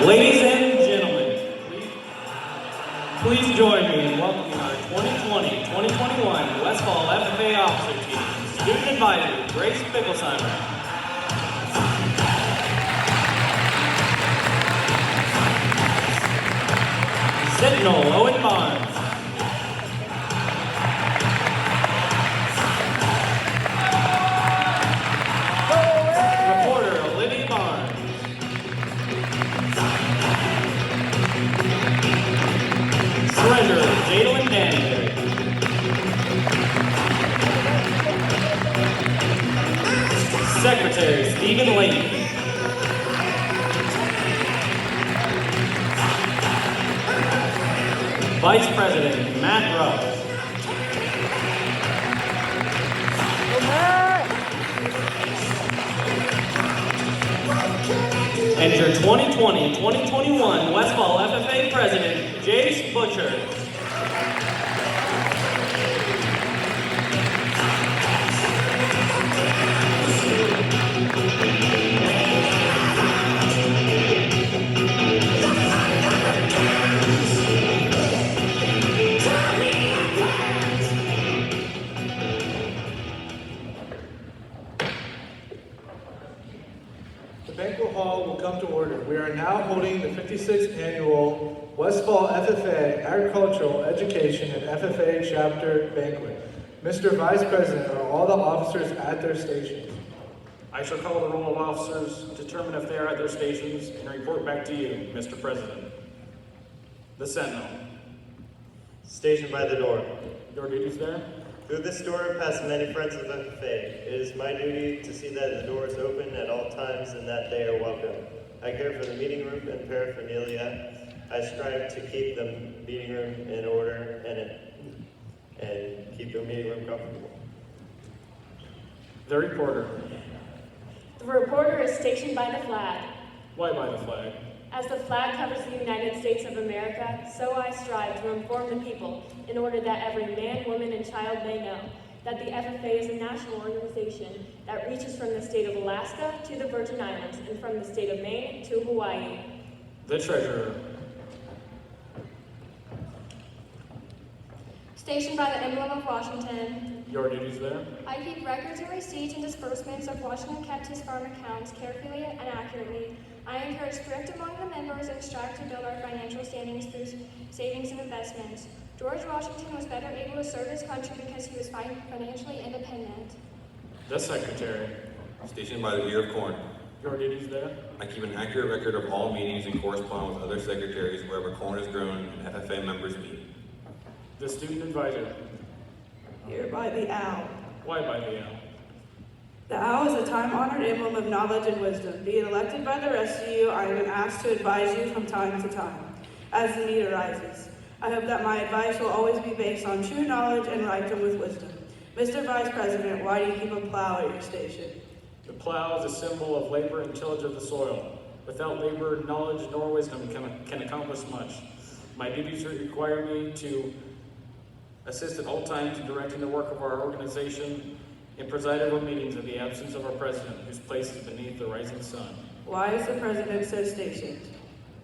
Ladies and gentlemen, please join me in welcoming our 2020-2021 Westfall FFA Officer Team, Student Advisor, Grace Bickelsheimer. Sentinel, Owen Barnes. Reporter, Olivia Barnes. Treasurer, Jadalyn Danbury. Secretary, Stephen Lake. Vice President, Matt Ruff. And your 2020-2021 Westfall FFA President, Jace Butcher. The banquet hall will come to order. We are now holding the 56th Annual Westfall FFA Agricultural Education and FFA Chapter Banquet. Mr. Vice President, are all the officers at their stations? I shall call the roll of officers, determine if they are at their stations, and report back to you, Mr. President. The Sentinel. Stationed by the door. Your duties there? Through this door pass many friends of FFA. It is my duty to see that the door is open at all times and that they are welcome. I care for the meeting room and paraphernalia. I strive to keep the meeting room in order and keep the meeting room comfortable. The reporter. The reporter is stationed by the flag. Why by the flag? As the flag covers the United States of America, so I strive to inform the people in order that every man, woman, and child may know that the FFA is a national organization that reaches from the state of Alaska to the Virgin Islands and from the state of Maine to Hawaii. The Treasurer. Stationed by the emblem of Washington. Your duties there? I keep records and receipts and disbursements of Washington kept his farm accounts carefully and accurately. I encourage thrift among the members and strive to build our financial standings through savings and investments. George Washington was better able to serve his country because he was financially independent. The Secretary. Stationed by the ear of corn. Your duties there? I keep an accurate record of all meetings and correspond with other secretaries wherever corn is grown and FFA members meet. The Student Advisor. Here by the owl. Why by the owl? The owl is a time-honored emblem of knowledge and wisdom. Being elected by the rest of you, I am asked to advise you from time to time, as the need arises. I hope that my advice will always be based on true knowledge and right with wisdom. Mr. Vice President, why do you keep a plow at your station? The plow is a symbol of labor and tillage of the soil. Without labor, knowledge, nor wisdom can accomplish much. My duties require me to assist at all times in directing the work of our organization and preside over meetings in the absence of our president, whose place is beneath the rising sun. Why is the president so stationed?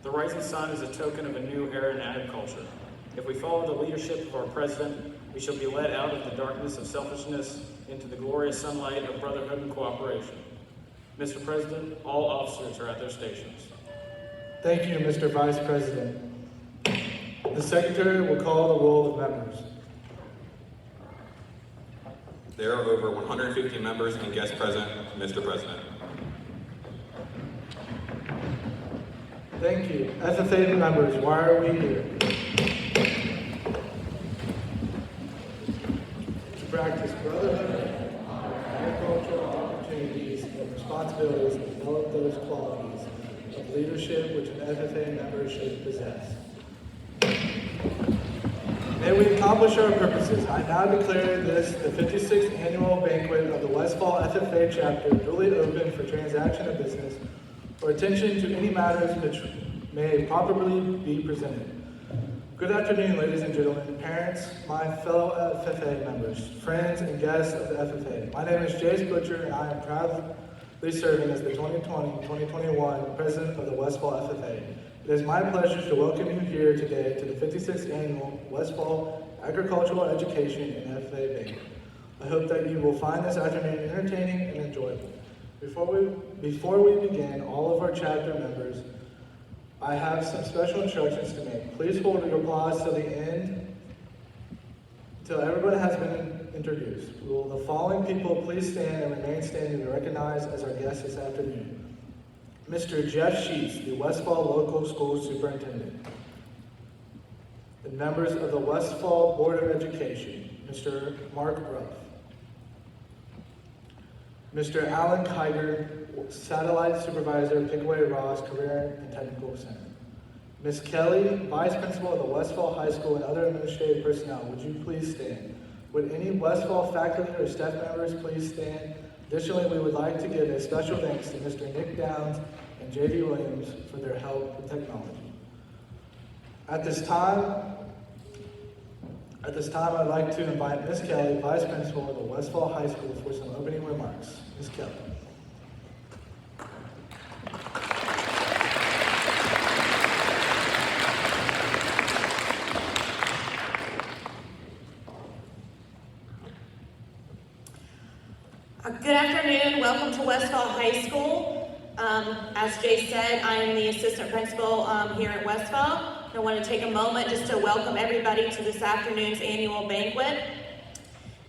The rising sun is a token of a new era in agriculture. If we follow the leadership of our president, we shall be led out of the darkness of selfishness into the glorious sunlight of brotherhood and cooperation. Mr. President, all officers are at their stations. Thank you, Mr. Vice President. The Secretary will call the roll of members. There are over 150 members and guests present, Mr. President. Thank you. FFA members, why are we here? To practice brotherhood, agricultural opportunities, and responsibilities, and develop those qualities of leadership which an FFA member should possess. May we accomplish our purposes. I now declare this the 56th Annual Banquet of the Westfall FFA Chapter duly open for transaction of business or attention to any matters which may properly be presented. Good afternoon, ladies and gentlemen, parents, my fellow FFA members, friends, and guests of the FFA. My name is Jace Butcher, and I am proudly serving as the 2020-2021 President of the Westfall FFA. It is my pleasure to welcome you here today to the 56th Annual Westfall Agricultural Education and FFA Banquet. I hope that you will find this afternoon entertaining and enjoyable. Before we begin, all of our chapter members, I have some special instructions to make. Please hold your applause till the end, till everyone has been introduced. Will the following people please stand and remain standing to be recognized as our guests this afternoon? Mr. Jeff Sheets, the Westfall Local School Superintendent. The members of the Westfall Board of Education, Mr. Mark Ruff. Mr. Alan Kiger, Satellite Supervisor, Pickaway Ross Career and Technical Center. Ms. Kelly, Vice Principal of the Westfall High School and other administrative personnel, would you please stand? Would any Westfall faculty or staff members please stand? Additionally, we would like to give a special thanks to Mr. Nick Downs and J.D. Williams for their help with technology. At this time, I'd like to invite Ms. Kelly, Vice Principal of the Westfall High School, for some opening remarks. Ms. Kelly. Good afternoon. Welcome to Westfall High School. As Jay said, I am the assistant principal here at Westfall. I want to take a moment just to welcome everybody to this afternoon's annual banquet.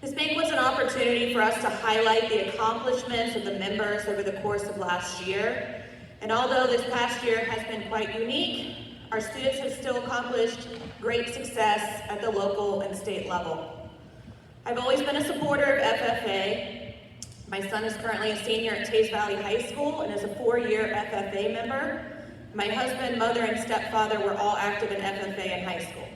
This banquet is an opportunity for us to highlight the accomplishments of the members over the course of last year. And although this past year has been quite unique, our students have still accomplished great success at the local and state level. I've always been a supporter of FFA. My son is currently a senior at Tays Valley High School and is a 4-year FFA member. My husband, mother, and stepfather were all active in FFA in high school.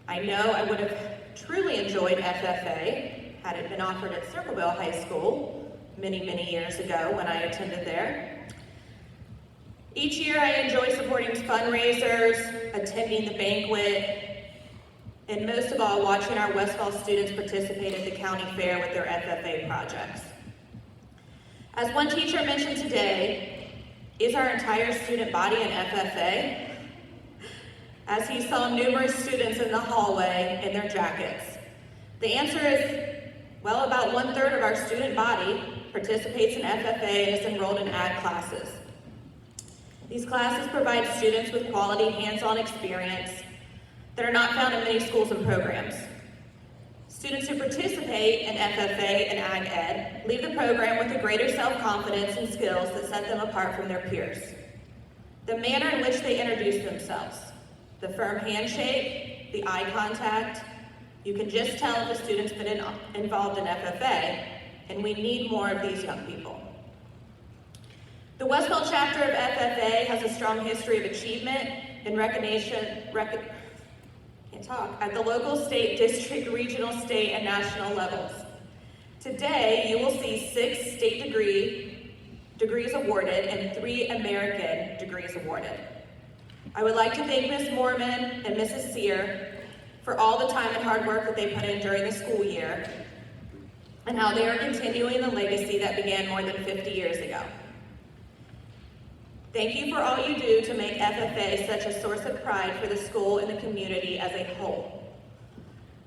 I know I would have truly enjoyed FFA had it been offered at Circleville High School many, many years ago when I attended there. Each year I enjoy supporting fundraisers, attending the banquet, and most of all, watching our Westfall students participate at the county fair with their FFA projects. As one teacher mentioned today, is our entire student body an FFA? As he saw numerous students in the hallway in their jackets. The answer is, well, about 1/3 of our student body participates in FFA and is enrolled in ag classes. These classes provide students with quality hands-on experience that are not found in many schools and programs. Students who participate in FFA and Ag Ed leave the program with a greater self-confidence and skills that set them apart from their peers. The manner in which they introduce themselves, the firm handshake, the eye contact, you can just tell if a student's been involved in FFA, and we need more of these young people. The Westfall chapter of FFA has a strong history of achievement and recognition at the local, state, district, regional, state, and national levels. Today, you will see 6 state degrees awarded and 3 American degrees awarded. I would like to thank Ms. Mormon and Mrs. Sear for all the time and hard work that they put in during the school year and how they are continuing the legacy that began more than 50 years ago. Thank you for all you do to make FFA such a source of pride for the school and the community as a whole.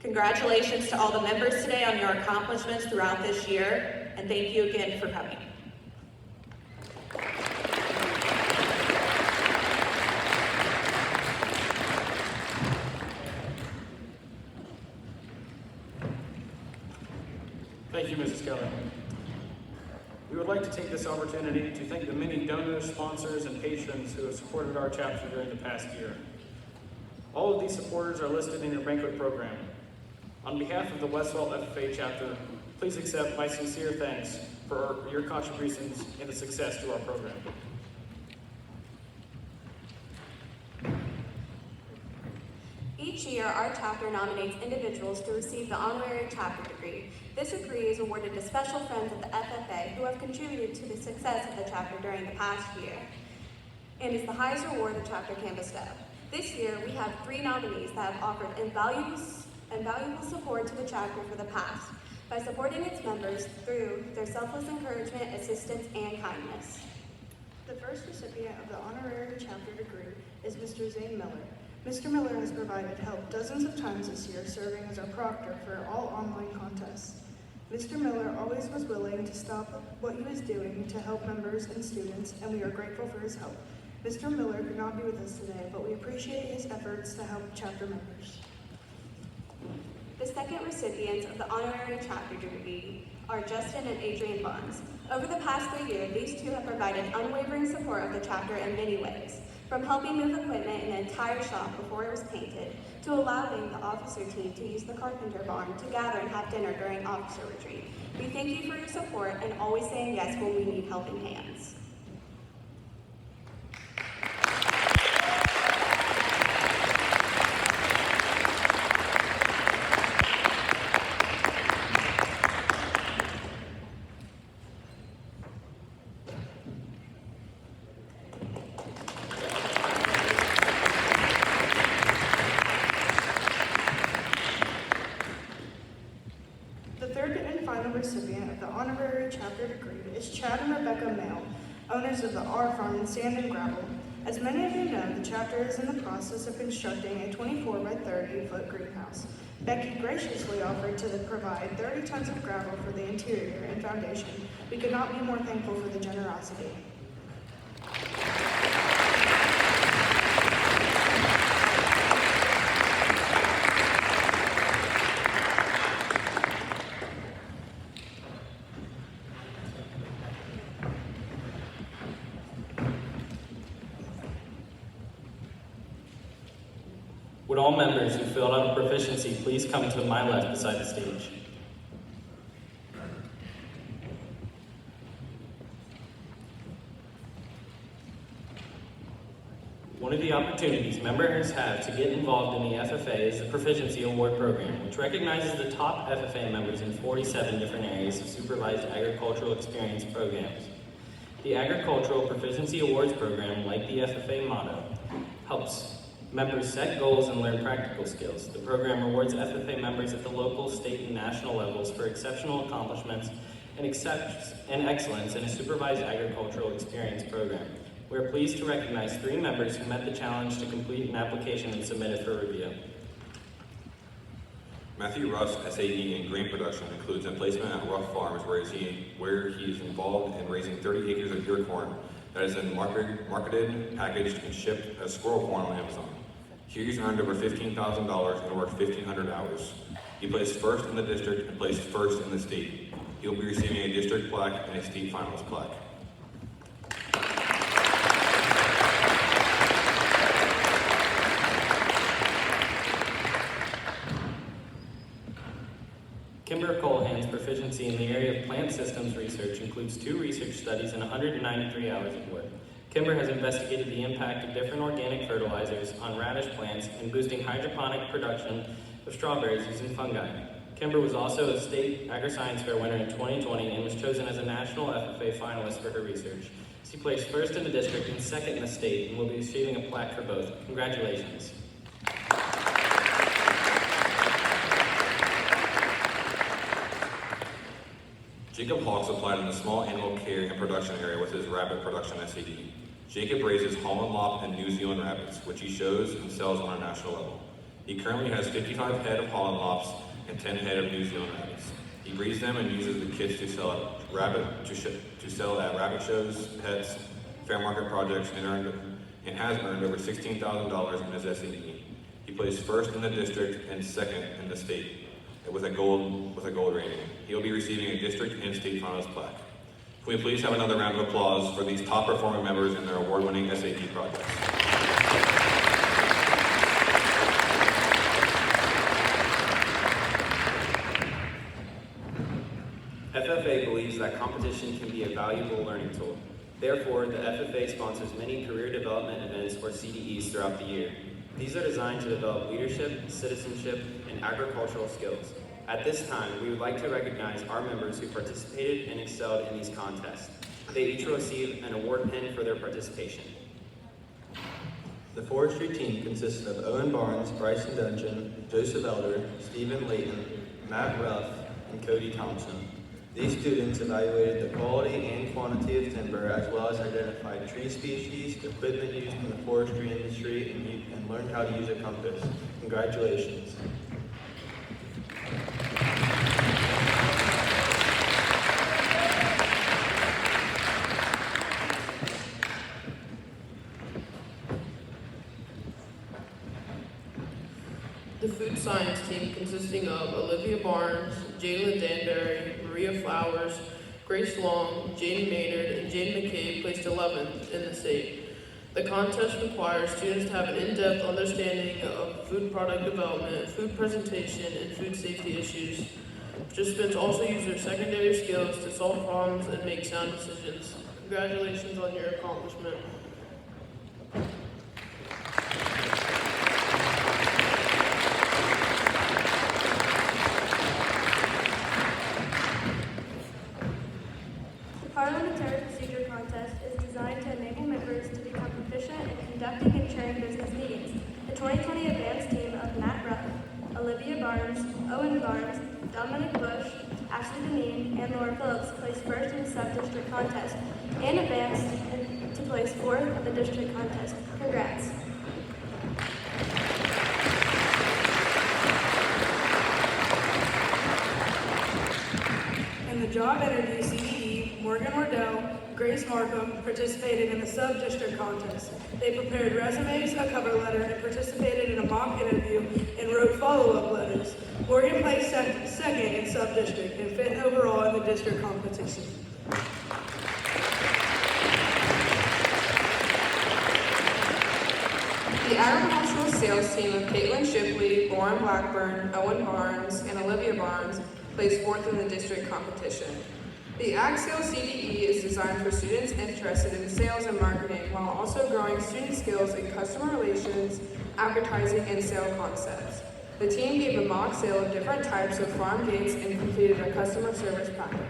Congratulations to all the members today on your accomplishments throughout this year, and thank you again for coming. Thank you, Mrs. Keller. We would like to take this opportunity to thank the many donors, sponsors, and patrons who have supported our chapter during the past year. All of these supporters are listed in your banquet program. On behalf of the Westfall FFA chapter, please accept my sincere thanks for your contributions and the success to our program. Each year, our chapter nominates individuals to receive the Honorary Chapter Degree. This degree is awarded to special friends of the FFA who have contributed to the success of the chapter during the past year, and is the highest reward the chapter can bestow. This year, we have 3 nominees that have offered invaluable support to the chapter for the past by supporting its members through their selfless encouragement, assistance, and kindness. The first recipient of the Honorary Chapter degree is Mr. Zane Miller. Mr. Miller has provided help dozens of times this year, serving as our proctor for all online contests. Mr. Miller always was willing to stop what he was doing to help members and students, and we are grateful for his help. Mr. Miller could not be with us today, but we appreciate his efforts to help chapter members. The second recipients of the Honorary Chapter degree are Justin and Adrian Barnes. Over the past 3 years, these two have provided unwavering support of the chapter in many ways, from helping move equipment in the entire shop before it was painted, to allowing the officer team to use the carpenter barn to gather and have dinner during officer retreat. We thank you for your support and always saying yes when we need helping hands. Recipient of the Honorary Chapter degree is Chad and Rebecca Mail, owners of the R Farm in Sand and Gravel. As many of you know, the chapter is in the process of constructing a 24 by 30 foot greenhouse. Becky graciously offered to provide 30 tons of gravel for the interior and foundation. We could not be more thankful for the generosity. Would all members who filled out a proficiency please come to my left beside the stage? One of the opportunities members have to get involved in the FFA is the Proficiency Award Program, which recognizes the top FFA members in 47 different areas of supervised agricultural experience programs. The Agricultural Proficiency Awards Program, like the FFA motto, helps members set goals and learn practical skills. The program rewards FFA members at the local, state, and national levels for exceptional accomplishments and excellence in a supervised agricultural experience program. We are pleased to recognize 3 members who met the challenge to complete an application and submit it for review. Matthew Russ, SAE in grain production, includes a placement at Ruff Farms where he is involved in raising 30 acres of ear corn that is then marketed, packaged, and shipped as squirrel corn on Amazon. Here he's earned over $15,000 and worked 1,500 hours. He placed first in the district and placed first in the state. He will be receiving a district plaque and a state finals plaque. Kimber Colehan's proficiency in the area of plant systems research includes 2 research studies and 193 hours of work. Kimber has investigated the impact of different organic fertilizers on radish plants and boosting hydroponic production of strawberries using fungi. Kimber was also a state Agriscience Fair winner in 2020 and was chosen as a national FFA finalist for her research. She placed first in the district and second in the state and will be receiving a plaque for both. Congratulations. Jacob Hawks applied in the small animal care and production area with his rabbit production SAD. Jacob raises Holland Lop and New Zealand rabbits, which he shows and sells on a national level. He currently has 55 head of Holland Lops and 10 head of New Zealand rabbits. He breeds them and uses the kits to sell at rabbit shows, pets, fair market projects, and has earned over $16,000 in his SAD. He placed first in the district and second in the state with a gold rating. He will be receiving a district and state finals plaque. Can we please have another round of applause for these top performing members in their award-winning SAT projects? FFA believes that competition can be a valuable learning tool. Therefore, the FFA sponsors many career development events or CDEs throughout the year. These are designed to develop leadership, citizenship, and agricultural skills. At this time, we would like to recognize our members who participated and excelled in these contests. They each receive an award pin for their participation. The forestry team consisted of Owen Barnes, Bryson Dungeon, Joseph Elder, Stephen Layton, Matt Ruff, and Cody Thompson. These students evaluated the quality and quantity of timber, as well as identified tree species, equipment used in the forestry industry, and learned how to use a compass. Congratulations. The food science team, consisting of Olivia Barnes, Jalen Danbury, Maria Flowers, Grace Long, Jane Maynard, and Jane McCabe, placed 11th in the state. The contest requires students to have an in-depth understanding of food product development, food presentation, and food safety issues. Participants also use their secondary skills to solve problems and make sound decisions. Congratulations on your accomplishment. The Parliamentary Procedure Contest is designed to enable members to become proficient in conducting and chairing business meetings. The 2020 advanced team of Matt Ruff, Olivia Barnes, Owen Barnes, Dominic Bush, Ashley Deneen, and Laura Phillips placed first in the sub-district contest and advanced to place fourth in the district contest. Congrats. In the job interview CDE, Morgan Wardell, Grace Markham participated in the sub-district contest. They prepared resumes, a cover letter, and participated in a mock interview and wrote follow-up letters. Morgan placed second in sub-district and fifth overall in the district competition. The agricultural sales team of Caitlin Shipley, Lauren Blackburn, Owen Barnes, and Olivia Barnes placed fourth in the district competition. The Ag Sales CDE is designed for students interested in sales and marketing while also growing student skills in customer relations, advertising, and sale concepts. The team gave a mock sale of different types of farm gates and completed a customer service practicum.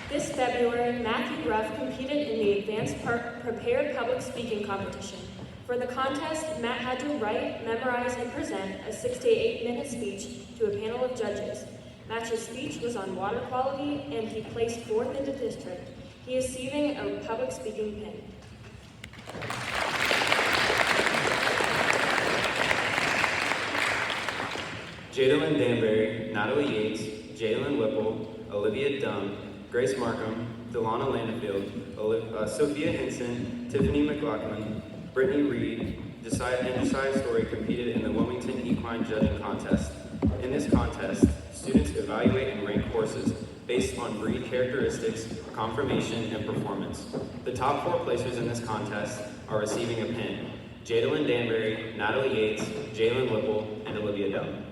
This February, Matthew Ruff competed in the Advanced Prepared Public Speaking Competition. For the contest, Matt had to write, memorize, and present a 6 to 8 minute speech to a panel of judges. Matt's speech was on water quality, and he placed fourth in the district. He is receiving a public speaking pin. Jadalyn Danbury, Natalie Yates, Jalen Whipple, Olivia Dunn, Grace Markham, Delana Landerfield, Sophia Hinson, Tiffany McLaughlin, Brittany Reed, and Josiah Story competed in the Wilmington Equine Judging Contest. In this contest, students evaluate and rank horses based on breed characteristics, conformation, and performance. The top 4 placers in this contest are receiving a pin: Jadalyn Danbury, Natalie Yates, Jalen Whipple, and Olivia Dunn.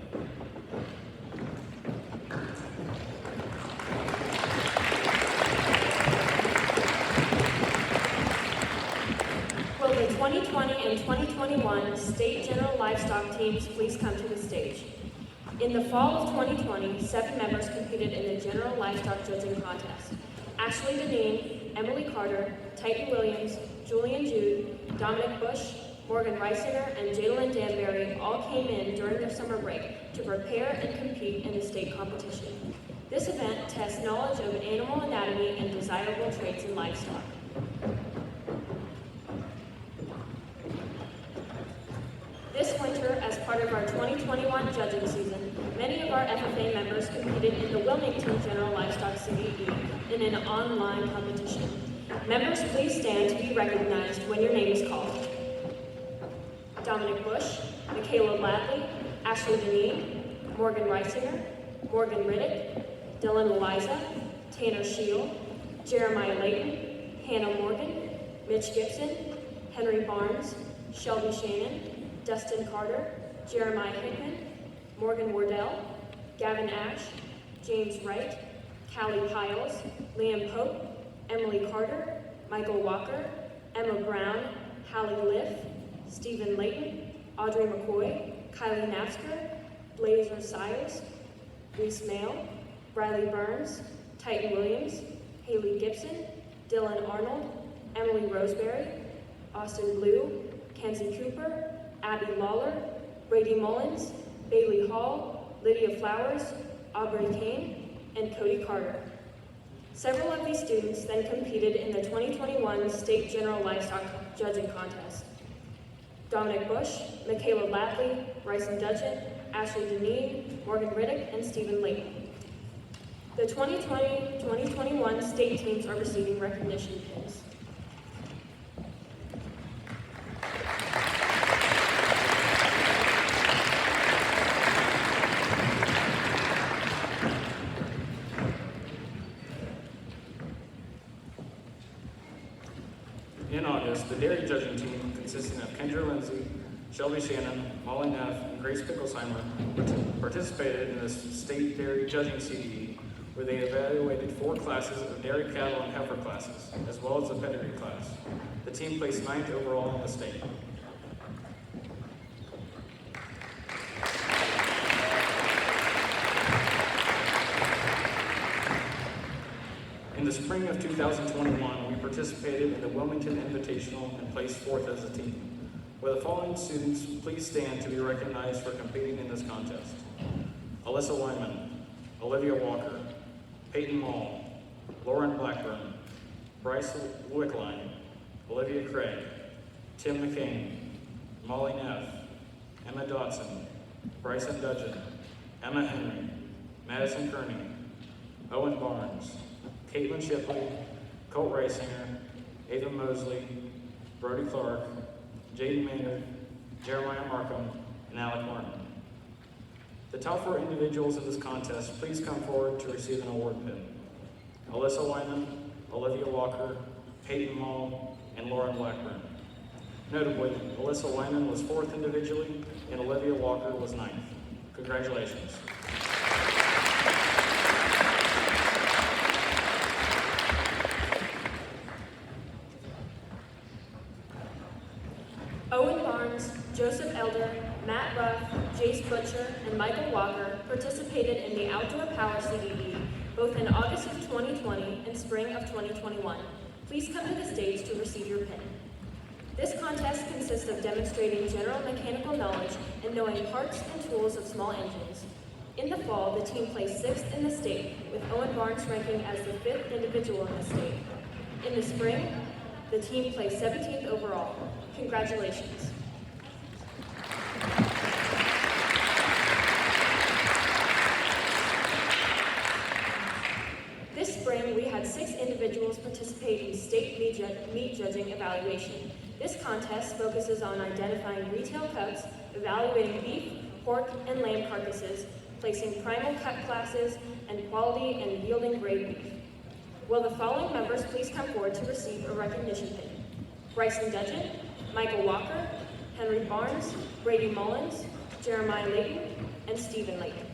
Will the 2020 and 2021 state general livestock teams please come to the stage? In the fall of 2020, 7 members competed in the general livestock judging contest. Ashley Deneen, Emily Carter, Titan Williams, Julian Jude, Dominic Bush, Morgan Reisinger, and Jadalyn Danbury all came in during their summer break to prepare and compete in the state competition. This event tests knowledge of animal anatomy and desirable traits in livestock. This winter, as part of our 2021 judging season, many of our FFA members competed in the Wilmington General Livestock CDE in an online competition. Members, please stand to be recognized when your name is called. Dominic Bush, Michaela Ladley, Ashley Deneen, Morgan Reisinger, Morgan Riddick, Dylan Eliza, Tanner Shield, Jeremiah Layton, Hannah Morgan, Mitch Gibson, Henry Barnes, Shelby Shannon, Dustin Carter, Jeremiah Hickman, Morgan Wardell, Gavin Ash, James Wright, Callie Piles, Liam Pope, Emily Carter, Michael Walker, Emma Brown, Hallie Liff, Stephen Layton, Audrey McCoy, Kylie Napsker, Blazer Sires, Reese Mail, Riley Burns, Titan Williams, Haley Gibson, Dylan Arnold, Emily Roseberry, Austin Blue, Kenzie Cooper, Abby Lawler, Brady Mullins, Bailey Hall, Lydia Flowers, Aubrey Kane, and Cody Carter. Several of these students then competed in the 2021 State General Livestock Judging Contest. Dominic Bush, Michaela Latley, Bryson Dudgeon, Ashley Deneen, Morgan Riddick, and Stephen Layton. The 2020-2021 state teams are receiving recognition pins. In August, the dairy judging team, consisting of Kendra Lindsay, Shelby Shannon, Molly Neff, and Grace Picklesheimer, participated in the state dairy judging CDE, where they evaluated 4 classes of dairy cattle and heifer classes, as well as the pedigree class. The team placed 9th overall in the state. In the spring of 2021, we participated in the Wilmington Invitational and placed 4th as a team. Will the following students please stand to be recognized for competing in this contest? Alyssa Wyman, Olivia Walker, Peyton Mall, Lauren Blackburn, Bryce Wickline, Olivia Craig, Tim McCain, Molly Neff, Emma Dotson, Bryson Dudgeon, Emma Henry, Madison Kearney, Owen Barnes, Caitlin Shipley, Colt Reisinger, Ava Mosley, Brody Clark, Jaden Maynard, Jeremiah Markham, and Alec Martin. The top 4 individuals in this contest, please come forward to receive an award pin. Alyssa Wyman, Olivia Walker, Peyton Mall, and Lauren Blackburn. Notably, Alyssa Wyman was 4th individually, and Olivia Walker was 9th. Congratulations. Owen Barnes, Joseph Elder, Matt Ruff, Jace Butcher, and Michael Walker participated in the Outdoor Power CDE both in August of 2020 and spring of 2021. Please come to the stage to receive your pin. This contest consists of demonstrating general mechanical knowledge and knowing parts and tools of small engines. In the fall, the team placed 6th in the state, with Owen Barnes ranking as the 5th individual in the state. In the spring, the team placed 17th overall. Congratulations. This spring, we had 6 individuals participate in state meat judging evaluation. This contest focuses on identifying retail cuts, evaluating beef, pork, and lamb carcasses, placing primal cut classes, and quality and yielding grade beef. Will the following members please come forward to receive a recognition pin? Bryson Dudgeon, Michael Walker, Henry Barnes, Brady Mullins, Jeremiah Layton, and Stephen Layton.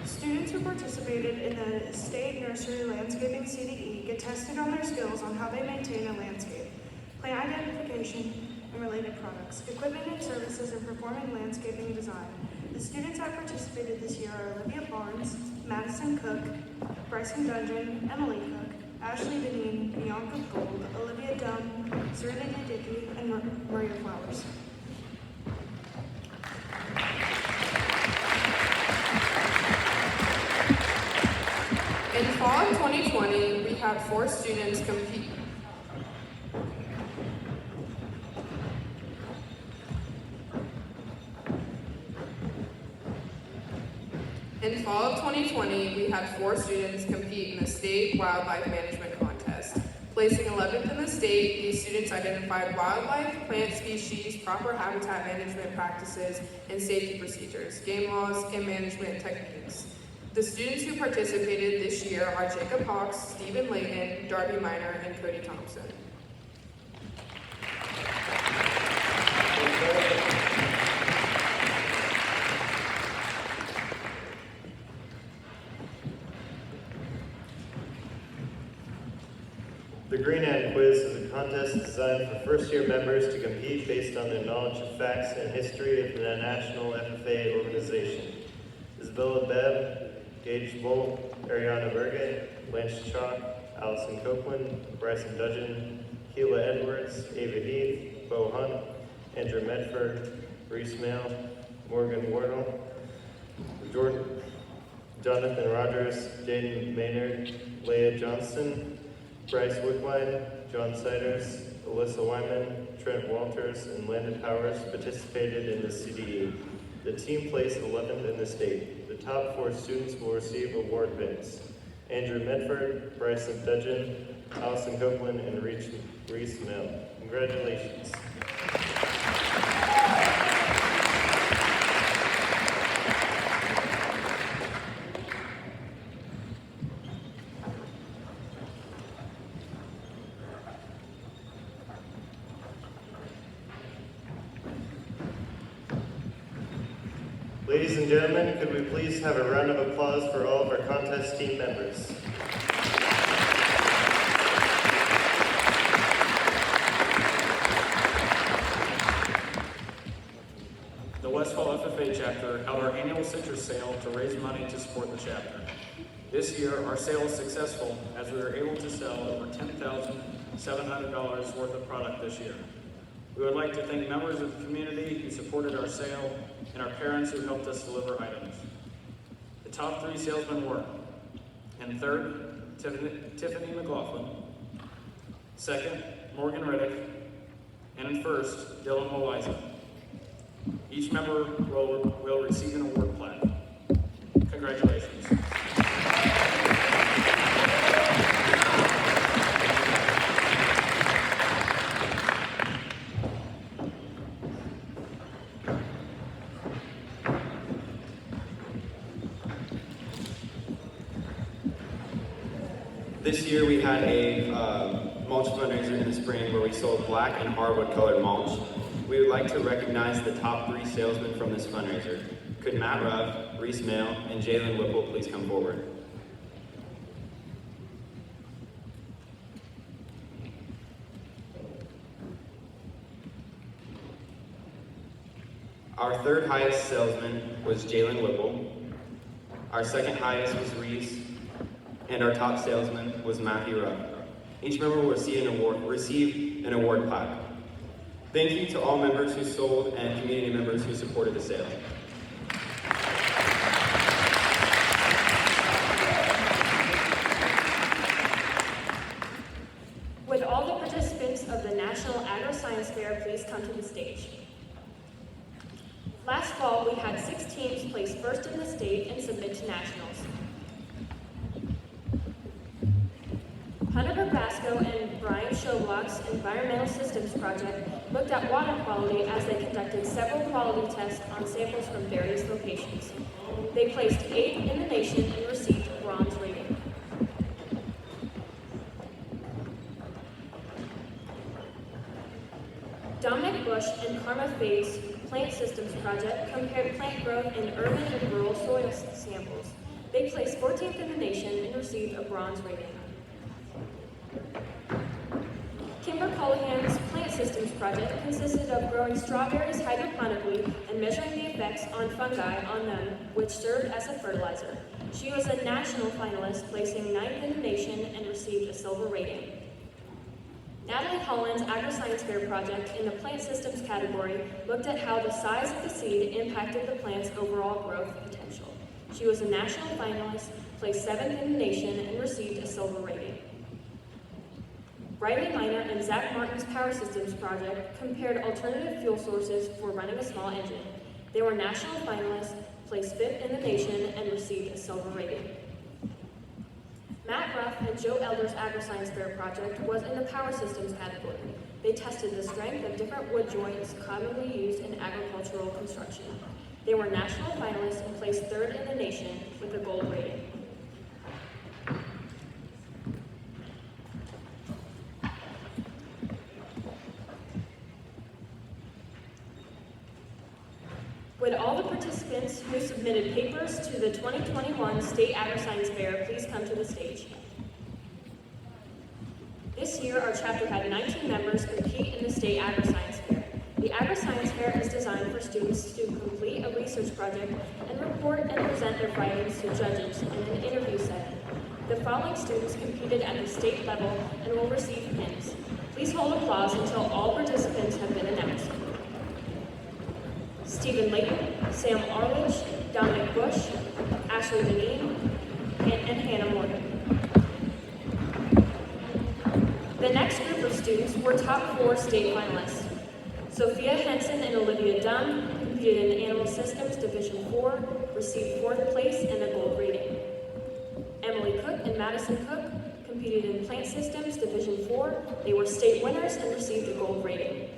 Students who participated in the State Nursery Landscaping CDE get tested on their skills on how they maintain a landscape, plant identification, and related products, equipment and services, and performing landscaping design. The students that participated this year are Olivia Barnes, Madison Cook, Bryson Dudgeon, Emily Cook, Ashley Deneen, Bianca Gold, Olivia Dunn, Serenity Dickey, and Maria Flowers. In fall of 2020, we had 4 students compete. In fall of 2020, we had 4 students compete in the state wildlife management contest. Placing 11th in the state, these students identified wildlife, plant species, proper habitat management practices, and safety procedures, game laws, and management techniques. The students who participated this year are Jacob Hawks, Stephen Layton, Darby Miner, and Cody Thompson. The The Greenhand quiz is a contest designed for first-year members to compete based on their knowledge of facts and history of the National FFA organization. Isabella Bebb, Gage Volt, Ariana Berge, Blanche Chalk, Allison Copeland, Bryson Dudgeon, Keela Edwards, Ava Heath, Bo Hunt, Andrew Medford, Reese Mail, Morgan Wardle, Jonathan Rogers, Jaden Maynard, Leah Johnston, Bryce Woodwine, John Siders, Alyssa Wyman, Trent Walters, and Landon Powers participated in the CDE. The team placed 11th in the state. The top 4 students will receive award bins. Andrew Medford, Bryson Dudgeon, Allison Copeland, and Reese Mill. Congratulations. Ladies and gentlemen, could we please have a round of applause for all of our contest team members? The Westfall FFA chapter held our annual citrus sale to raise money to support the chapter. This year, our sale was successful as we were able to sell over $10,700 worth of product this year. We would like to thank members of the community who supported our sale and our parents who helped us deliver items. The top 3 salesmen were: in third, Tiffany McLaughlin; second, Morgan Reddick; and in first, Dylan Moliza. Each member will receive an award plaque. Congratulations. This year we had a mulch fundraiser in the spring where we sold black and hardwood colored mulch. We would like to recognize the top 3 salesmen from this fundraiser. Could Matt Ruff, Reese Mail, and Jalen Whipple please come forward? Our third highest salesman was Jalen Whipple. Our second highest was Reese. And our top salesman was Matthew Ruff. Each member will receive an award plaque. Thank you to all members who sold and community members who supported the sale. Would all the participants of the National Agriscience Fair please come to the stage? Last fall, we had 6 teams place first in the state and submit to nationals. Hunter Barbasco and Brian Showblock's Environmental Systems Project looked at water quality as they conducted several quality tests on samples from various locations. They placed 8th in the nation and received a bronze rating. Dominic Bush and Karma Faye's Plant Systems Project compared plant growth in urban and rural soil samples. They placed 14th in the nation and received a bronze rating. Kimber Callahan's Plant Systems Project consisted of growing strawberries hydroponically and measuring the effects on fungi on them, which served as a fertilizer. She was a national finalist, placing 9th in the nation and received a silver rating. Natalie Holland's Agriscience Fair project in the Plant Systems category looked at how the size of the seed impacted the plant's overall growth potential. She was a national finalist, placed 7th in the nation, and received a silver rating. Riley Miner and Zach Martin's Power Systems project compared alternative fuel sources for running a small engine. They were national finalists, placed 5th in the nation, and received a silver rating. Matt Ruff and Joe Elder's Agriscience Fair project was in the Power Systems category. They tested the strength of different wood joints commonly used in agricultural construction. They were national finalists and placed 3rd in the nation with a gold rating. Would all the participants who submitted papers to the 2021 State Agriscience Fair please come to the stage? This This year, our chapter had 19 members compete in the state Agriscience fair. The Agriscience fair is designed for students to complete a research project and report and present their findings to judges in an interview setting. The following students competed at the state level and will receive pins. Please hold applause until all participants have been announced. Stephen Layton, Sam Arledge, Dominic Bush, Ashley Deneen, and Hannah Morgan. The next group of students were top 4 state finalists. Sophia Henson and Olivia Dunn competed in Animal Systems Division 4, received 4th place and a gold rating. Emily Cook and Madison Cook competed in Plant Systems Division 4. They were state winners and received a gold rating.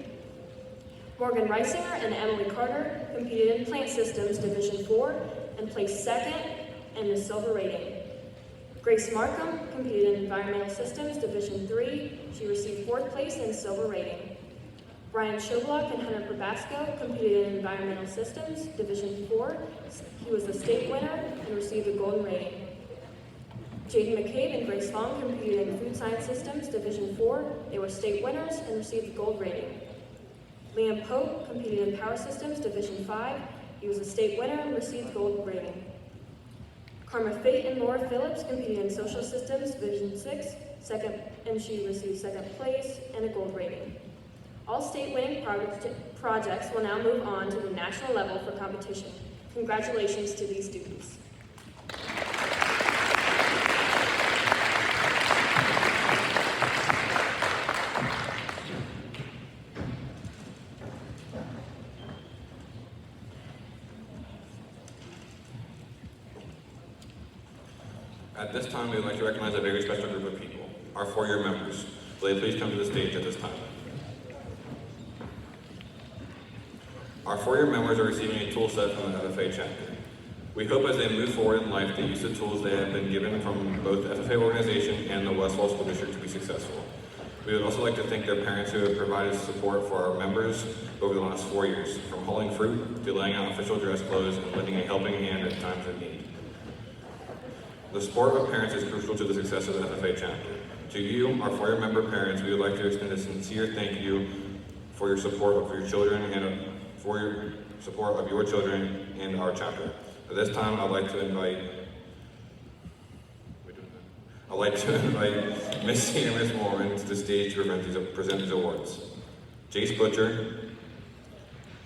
Morgan Reisinger and Emily Carter competed in Plant Systems Division 4 and placed 2nd and a silver rating. Grace Markham competed in Environmental Systems Division 3. She received 4th place and a silver rating. Brian Shoblock and Hunter Probasco competed in Environmental Systems Division 4. He was the state winner and received a golden rating. Jaden McCabe and Grace Long competed in Food Science Systems Division 4. They were state winners and received a gold rating. Liam Pope competed in Power Systems Division 5. He was a state winner and received a gold rating. Karma Fate and Laura Phillips competed in Social Systems Division 6, and she received 2nd place and a gold rating. All state winning projects will now move on to the national level for competition. Congratulations to these students. At this time, we would like to recognize a very special group of people, our 4-year members. Will they please come to the stage at this time? Our 4-year members are receiving a tool set from the FFA chapter. We hope as they move forward in life, they use the tools they have been given from both the FFA organization and the Westfall School District to be successful. We would also like to thank their parents who have provided support for our members over the last 4 years, from hauling fruit to laying out official dress clothes and lending a helping hand at times of need. The support of parents is crucial to the success of the FFA chapter. To you, our 4-year member parents, we would like to extend a sincere thank you for your support of your children and for your support of your children and our chapter. At this time, I'd like to invite Missy and Miss Mormon to the stage to present these awards. Jace Butcher,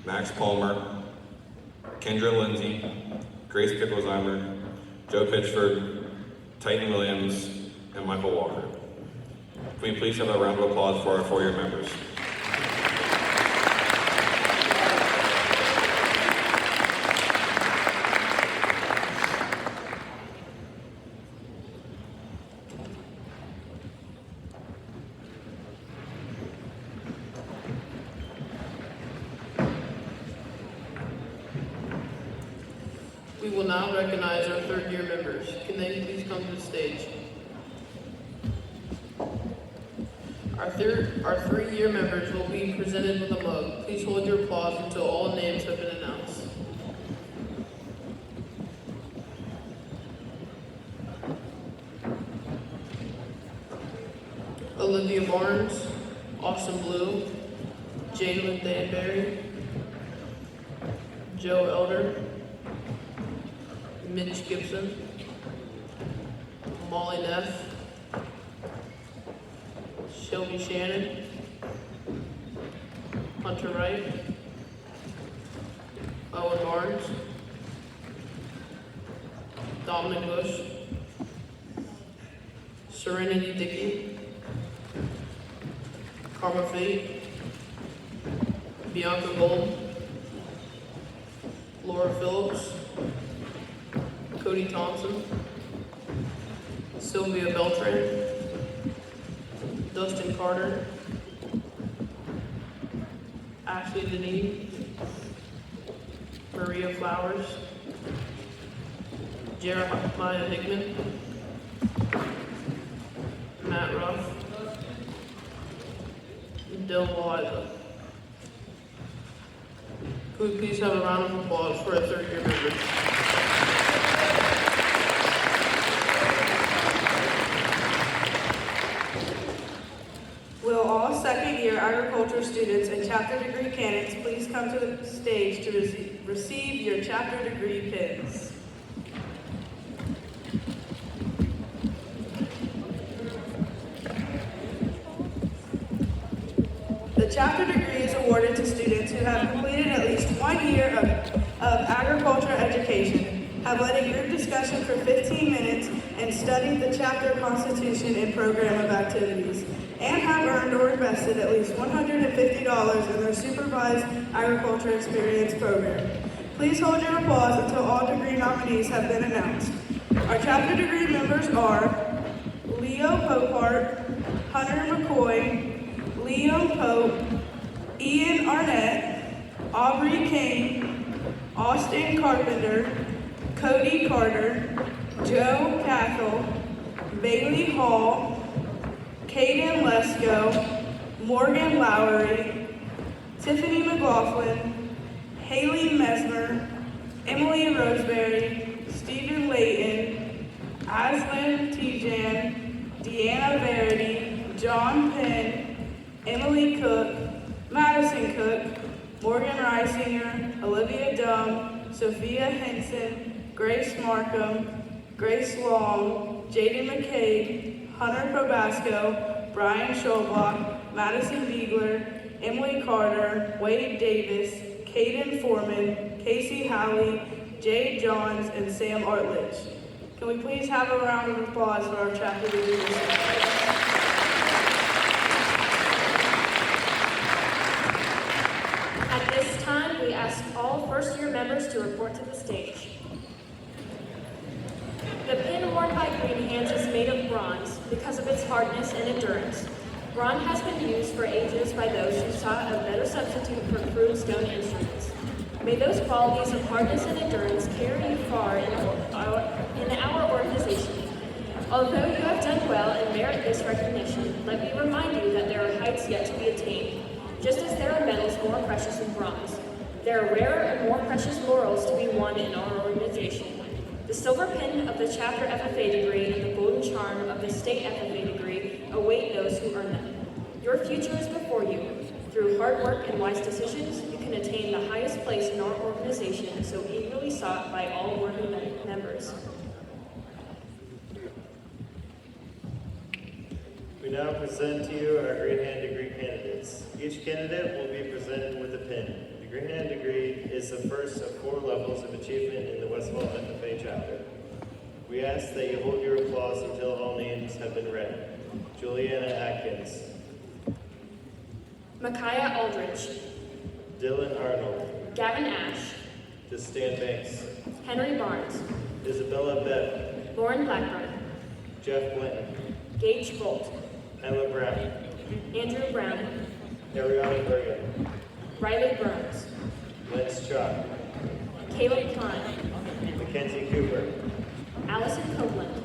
Max Palmer, Kendra Lindsay, Grace Picklesheimer, Joe Pitchford, Titan Williams, and Michael Walker. Can we please have a round of applause for our 4-year members? We will now recognize our 3rd-year members. Can they please come to the stage? Our 3-year members will be presented with a mug. Please hold your applause until all names have been announced. Olivia Barnes, Austin Blue, Jalen Danbury, Joe Elder, Mitch Gibson, Molly Neff, Shelby Shannon, Hunter Wright, Owen Barnes, Dominic Bush, Serenity Dickey, Karma Fate, Bianca Gold, Laura Phillips, Cody Thompson, Sylvia Beltran, Dustin Carter, Ashley Deneen, Maria Flowers, Jeremiah Hickman, Matt Ruff, and Dylan Liza. Could we please have a round of applause for our 3rd-year members? chapter degree candidates please come to the stage to receive your chapter degree pins. The chapter degree is awarded to students who have completed at least 1 year of agriculture education, have led a group discussion for 15 minutes, and studied the chapter constitution and program of activities, and have earned or invested at least $150 in their supervised agriculture experience program. Please hold your applause until all degree nominees have been announced. Our chapter degree members are Leo Popart, Hunter McCoy, Liam Pope, Ian Arnett, Aubrey Kane, Austin Carpenter, Cody Carter, Joe Cathell, Bailey Hall, Caden Lesko, Morgan Lowry, Tiffany McLaughlin, Haley Mesmer, Emily Roseberry, Stephen Layton, Aslan Tijan, Deanna Verity, John Penn, Emily Cook, Madison Cook, Morgan Reisinger, Olivia Dumb, Sophia Henson, Grace Markham, Grace Long, Jaden McCabe, Hunter Probasco, Brian Schoblock, Madison Beegler, Emily Carter, Wade Davis, Caden Foreman, Casey Howley, Jay Johns, and Sam Artlich. Can we please have a round of applause for our chapter degree recipients? At this time, we ask all first-year members to report to the stage. The pin worn by Greenhand is made of bronze because of its hardness and endurance. Bronze has been used for ages by those who sought a better substitute for crude stone instruments. May those qualities of hardness and endurance carry you far in our organization. Although you have done well and merit this recognition, let me remind you that there are heights yet to be attained. Just as there are metals more precious than bronze, there are rarer and more precious laurels to be won in our organization. The silver pin of the chapter FFA degree and the golden charm of the state FFA degree await those who earn them. Your future is before you. Through hard work and wise decisions, you can attain the highest place in our organization so eagerly sought by all worthy members. We now present to you our Greenhand degree candidates. Each candidate will be presented with a pin. The Greenhand degree is the first of 4 levels of achievement in the Westfall FFA chapter. We ask that you hold your applause until all names have been read. Juliana Atkins, Micaiah Aldrich, Dylan Arnold, Gavin Ash, Destan Banks, Henry Barnes, Isabella Beck, Lauren Blackburn, Jeff Blinton, Gage Bolt, Emma Brown, Andrew Brown, Ariana Bergen, Riley Burns, Lance Chalk, Caleb Klein, Mackenzie Cooper, Allison Copeland,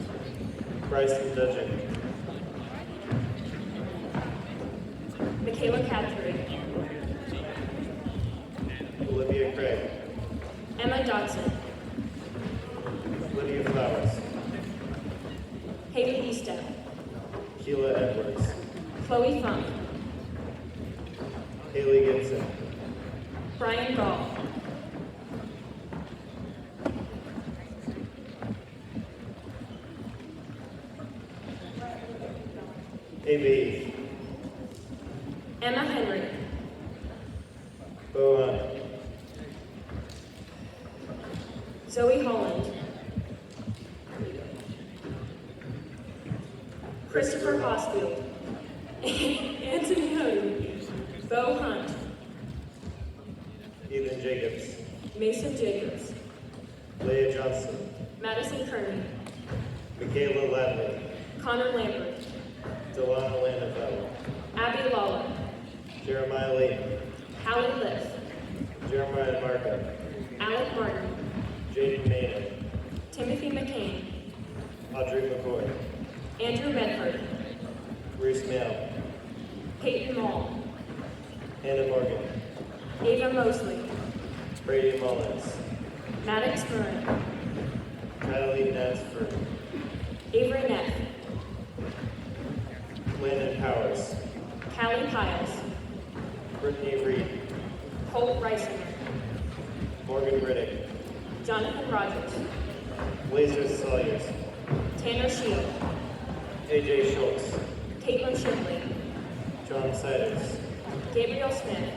Bryson Dudgeon, Michaela Cadbury, Olivia Craig, Emma Dodson, Lydia Flowers, Haley Easton, Keela Edwards, Chloe Funk, Haley Gibson, Brian Gall, A.B. Emma Henry, Bo Hunt, Zoe Holland, Christopher Hosfield, Anthony Hoden, Bo Hunt, Ethan Jacobs, Mason Jacobs, Leah Johnson, Madison Kearney, Michaela Ladley, Connor Lambert, Delana Landefeld, Abby Lawler, Jeremiah Layton, Hallie Liff, Jeremiah Markham, Alec Martin, Jaden Maynard, Timothy McCain, Audrey McCoy, Andrew Medford, Reese Mail, Peyton Mall, Hannah Morgan, Ava Mosley, Brady Mullins, Maddox Murray, Kylie Nasford, Avery Neff, Landon Powers, Callie Piles, Brittany Reed, Colt Reisinger, Morgan Riddick, Jonathan Rogers, Blazer Salyers, Tanner Shield, AJ Schultz, Caitlin Shipley, John Siders, Gabriel Smith,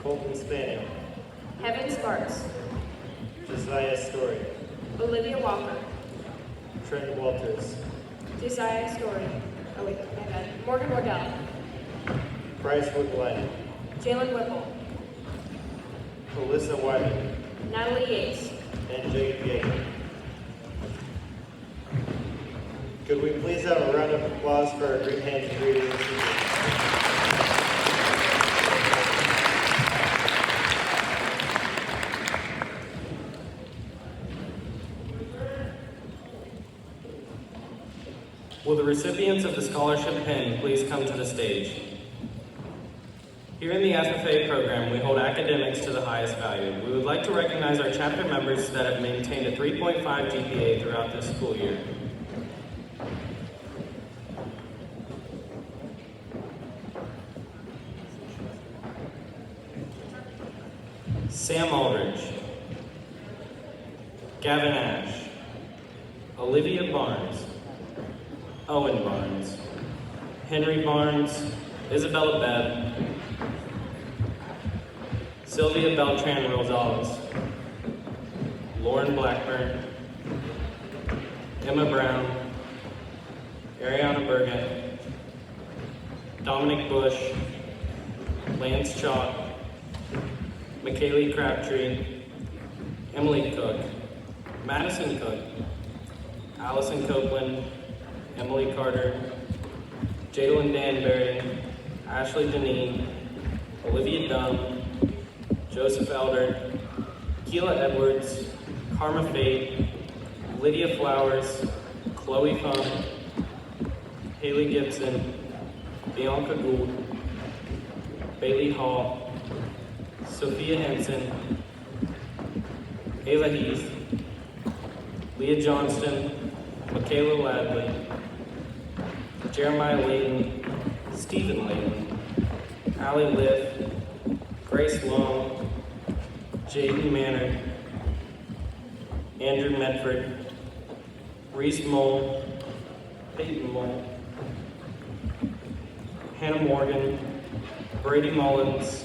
Colton Spaniel, Heaven Sparks, Josiah Story, Olivia Walker, Trent Walters, Josiah Story, oh wait, my bad, Morgan Wardell, Bryce Woodline, Jalen Whipple, Alyssa Wyman, Natalie Yates. and Jacob Yeager. Could we please have a round of applause for our Greenhand degree recipients? Will the recipients of the scholarship pin please come to the stage? Here in the FFA program, we hold academics to the highest value. We would like to recognize our chapter members that have maintained a 3.5 GPA throughout this school year. Sam Aldridge, Gavin Ash, Olivia Barnes, Owen Barnes, Henry Barnes, Isabella Bebb, Sylvia Beltran Rosales, Lauren Blackburn, Emma Brown, Ariana Burgett, Dominic Bush, Lance Chalk, McKaylee Crabtree, Emily Cook, Madison Cook, Allison Copeland, Emily Carter, Jadalyn Danbury, Ashley Deneen, Olivia Dunn, Joseph Elder, Keela Edwards, Karma Fate, Lydia Flowers, Chloe Funk, Haley Gibson, Bianca Gould, Bailey Hall, Sophia Henson, Ayla Heath, Leah Johnston, Michaela Ladley, Jeremiah Layton, Stephen Layton, Allie Liff, Grace Long, Jaden Manor, Andrew Medford, Reese Mole, Peyton Mole, Hannah Morgan, Brady Mullins,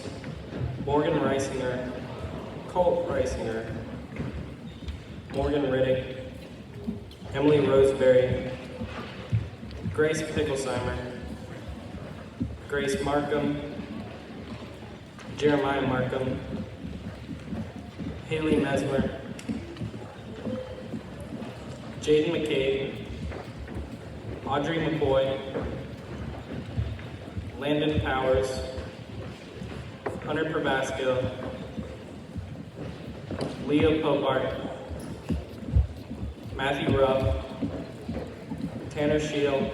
Morgan Reisinger, Colt Reisinger, Morgan Riddick, Emily Roseberry, Grace Picklesheimer, Grace Markham, Jeremiah Markham, Haley Mesmer, Jaden McCabe, Audrey McCoy, Landon Powers, Hunter Probasco, Leo Popart, Matthew Ruff, Tanner Shield,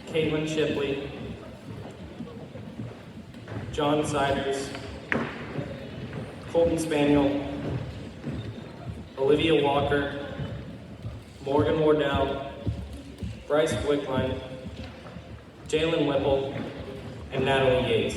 Caitlin Shipley, John Siders, Colton Spaniel, Olivia Walker, Morgan Wardell, Bryce Wickline, Jalen Whipple, and Natalie Yates.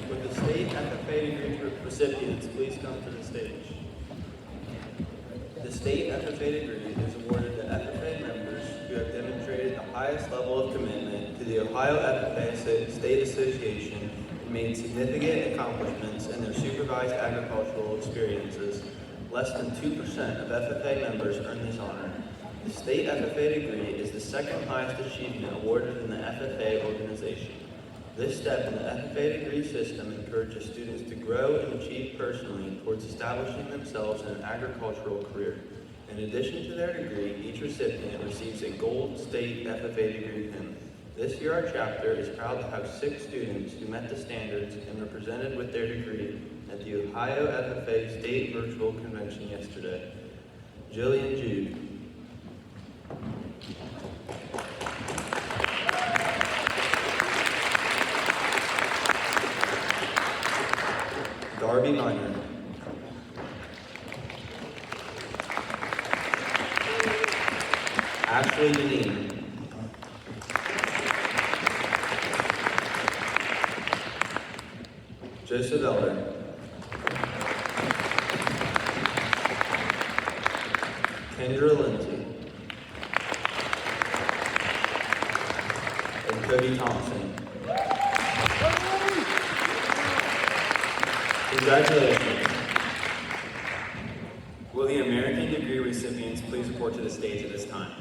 Would the state FFA degree recipients please come to the stage? The state FFA degree is awarded to FFA members who have demonstrated the highest level of commitment to the Ohio FFA State Association and made significant accomplishments in their supervised agricultural experiences. Less than 2% of FFA members earn this honor. The state FFA degree is the second highest achievement awarded in the FFA organization. This step in the FFA degree system encourages students to grow and achieve personally towards establishing themselves in an agricultural career. In addition to their degree, each recipient receives a gold state FFA degree pin. This year, our chapter is proud to have 6 students who met the standards and were presented with their degree at the Ohio FFA State Virtual Convention yesterday. Jillian Jude, Darby Minor. Ashley Deneen. Joseph Elder. Kendra Lindsay. And Cody Thompson. Congratulations. Will the American degree recipients please report to the stage at this time?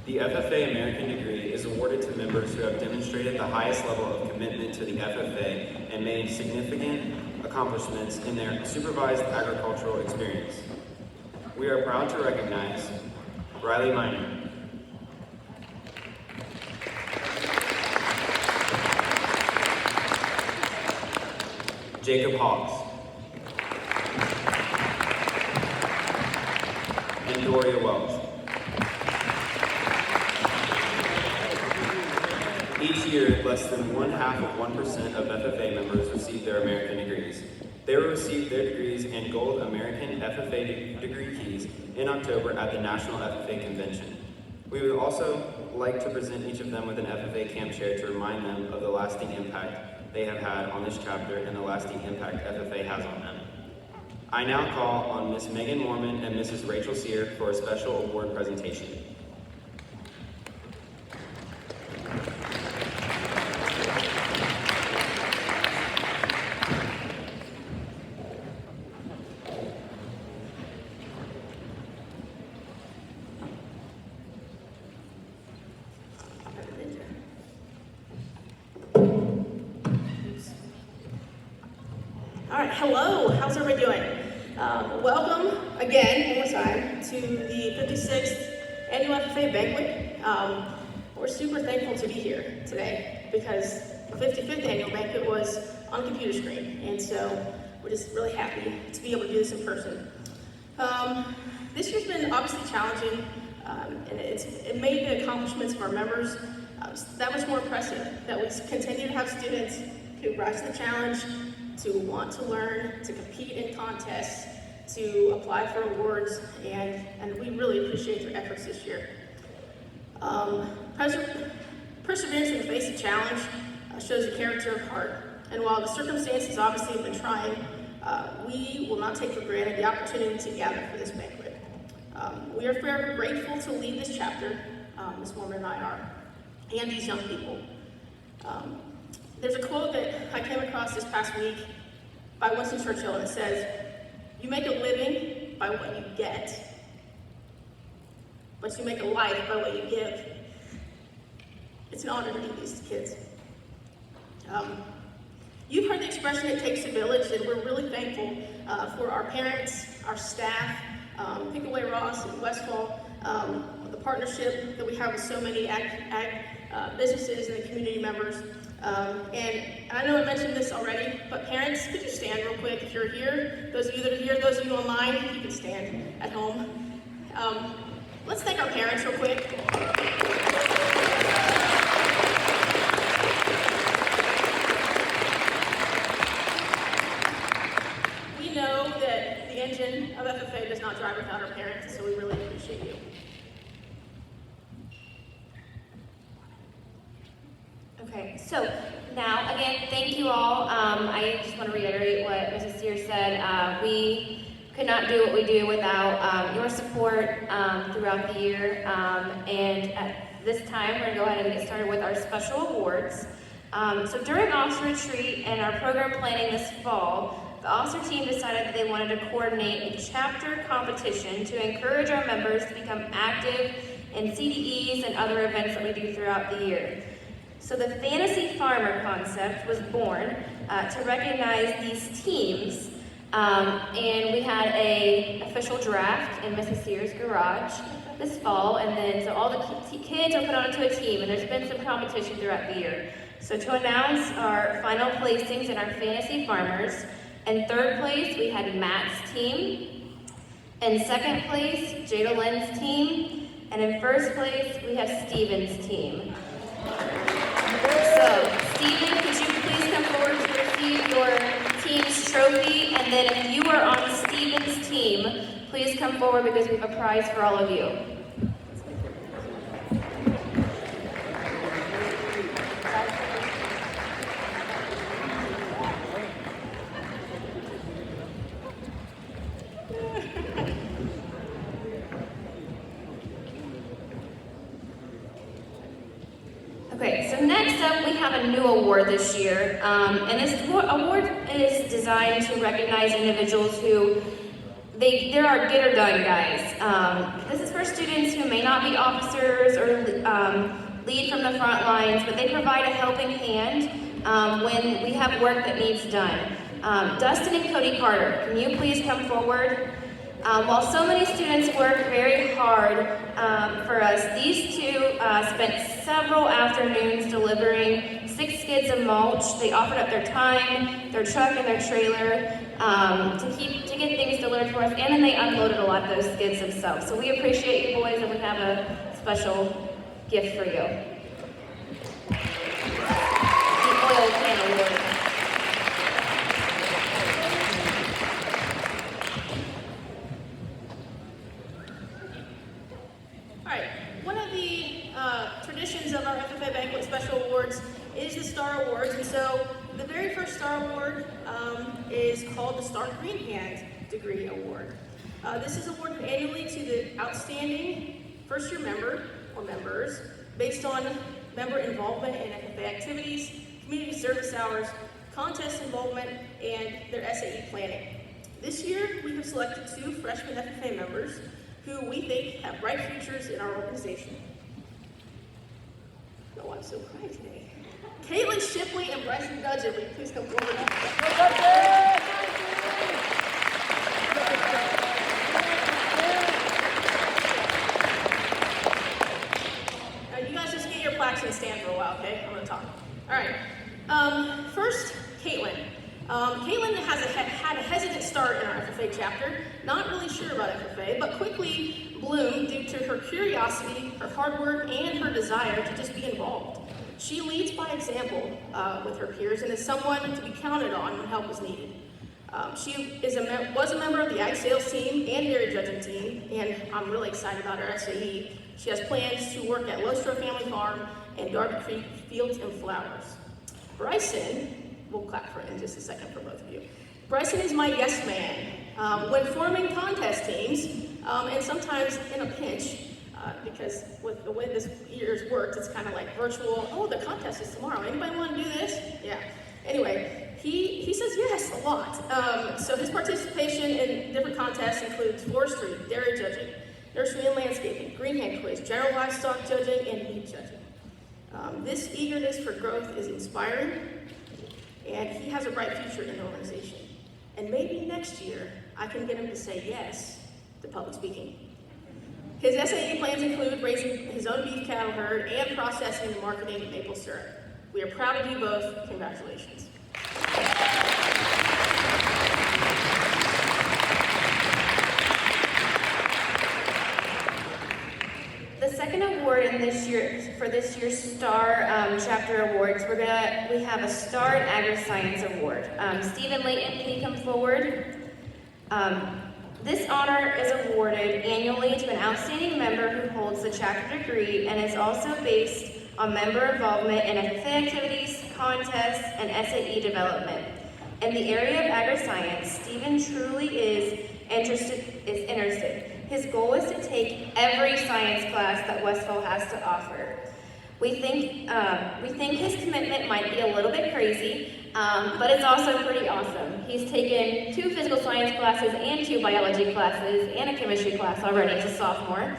The FFA American degree is awarded to members who have demonstrated the highest level of commitment to the FFA and made significant accomplishments in their supervised agricultural experience. We are proud to recognize Riley Minor, Jacob Hawks, and Doria Welch. Each year, less than 0.5% of FFA members receive their American degrees. They will receive their degrees and gold American FFA degree keys in October at the National FFA Convention. We would also like to present each of them with an FFA camp chair to remind them of the lasting impact they have had on this chapter and the lasting impact FFA has on them. I now call on Ms. Megan Mormon and Mrs. Rachel Sear for a special award presentation. Hello, how's everybody doing? Welcome again, one more time, to the 56th Annual FFA Banquet. We're super thankful to be here today because the 55th Annual Banquet was on a computer screen, and so we're just really happy to be able to do this in person. This year's been obviously challenging, and it made the accomplishments of our members that much more impressive, that we continue to have students who rise to the challenge, to want to learn, to compete in contests, to apply for awards, and we really appreciate their efforts this year. Perseverance in the face of challenge shows a character of heart, and while the circumstances obviously have been trying, we will not take for granted the opportunity to gather for this banquet. We are forever grateful to lead this chapter, Ms. Mormon and I are, and these young people. There's a quote that I came across this past week by Winston Churchill, and it says, "You make a living by what you get, but you make a life by what you give." It's an honor to lead these kids. You've heard the expression, "It takes a village," and we're really thankful for our parents, our staff, Pickaway Ross and Westfall, the partnership that we have with so many ag businesses and the community members. And I know I mentioned this already, but parents, could you stand real quick if you're here? Those of you that are here, those of you online, you can stand at home. Let's thank our parents real quick. We know that the engine of FFA does not drive without our parents, so we really appreciate you. Okay, so now, again, thank you all. I just want to reiterate what Mrs. Sears said. We could not do what we do without your support throughout the year. And at this time, we're going to go ahead and get started with our special awards. So during officer retreat and our program planning this fall, the officer team decided that they wanted to coordinate a chapter competition to encourage our members to become active in CDEs and other events that we do throughout the year. So the Fantasy Farmer concept was born to recognize these teams, and we had an official draft in Mrs. Sears' garage this fall, and then so all the kids are put onto a team, and there's been some competition throughout the year. So to announce our final placings in our Fantasy Farmers, in third place we had Matt's team, in second place Jada Lynn's team, and in first place we have Steven's team. So, Stephen, could you please come forward to receive trophy, and then if you are on Steven's team, please come forward because we have a prize for all of you. Okay, so next up we have a new award this year, and this award is designed to recognize individuals who, they're our get or done guys. This is for students who may not be officers or lead from the front lines, but they provide a helping hand when we have work that needs done. Dustin and Cody Carter, can you please come forward? While so many students work very hard for us, these two spent several afternoons delivering 6 skids of mulch. They offered up their time, their truck, and their trailer to get things delivered for us, and then they unloaded a lot of those skids themselves. So we appreciate you boys, and we have a special gift for you. The oil can award. Traditions of our FFA Banquet Special Awards is the Star Awards, and so the very first Star Award is called the Star Greenhand Degree Award. This is awarded annually to the outstanding first-year member or members based on member involvement in FFA activities, community service hours, contest involvement, and their SAE planning. This year, we have selected 2 freshman FFA members who we think have bright futures in our organization. Oh, I'm so quiet today. Caitlin Shipley and Bryson Dudgeon, will you please come forward? Now, you guys just get your plaques and stand for a while, okay? I'm going to talk. All right. First, Caitlin. Caitlin had a hesitant start in our FFA chapter, not really sure about FFA, but quickly bloomed due to her curiosity, her hard work, and her desire to just be involved. She leads by example with her peers and is someone to be counted on when help is needed. She was a member of the Ag Sales team and Dairy Judging team, and I'm really excited about her SAE. She has plans to work at Lostro Family Farm and Darby Creek Fields and Flowers. Bryson, we'll clap for in just a second for both of you. Bryson is my yes man when forming contest teams, and sometimes in a pinch, because with the way this year's worked, it's kind of like virtual, oh, the contest is tomorrow. Anybody want to do this? Yeah. Anyway, he says yes a lot. So his participation in different contests includes forestry, dairy judging, nursery and landscaping, greenhand quiz, general livestock judging, and meat judging. This eagerness for growth is inspiring, and he has a bright future in the organization. And maybe next year, I can get him to say yes to public speaking. His SAE plans include raising his own beef cattle herd and processing and marketing maple syrup. We are proud of you both. Congratulations. The second award for this year's Star Chapter Awards, we have a Star and Agriscience Award. Stephen Layton, can you come forward? This honor is awarded annually to an outstanding member who holds the chapter degree and is also based on member involvement in FFA activities, contests, and SAE development. In the area of agri-science, Stephen truly is interested. His goal is to take every science class that Westfall has to offer. We think his commitment might be a little bit crazy, but it's also pretty awesome. He's taken 2 physical science classes and 2 biology classes and a chemistry class already as a sophomore.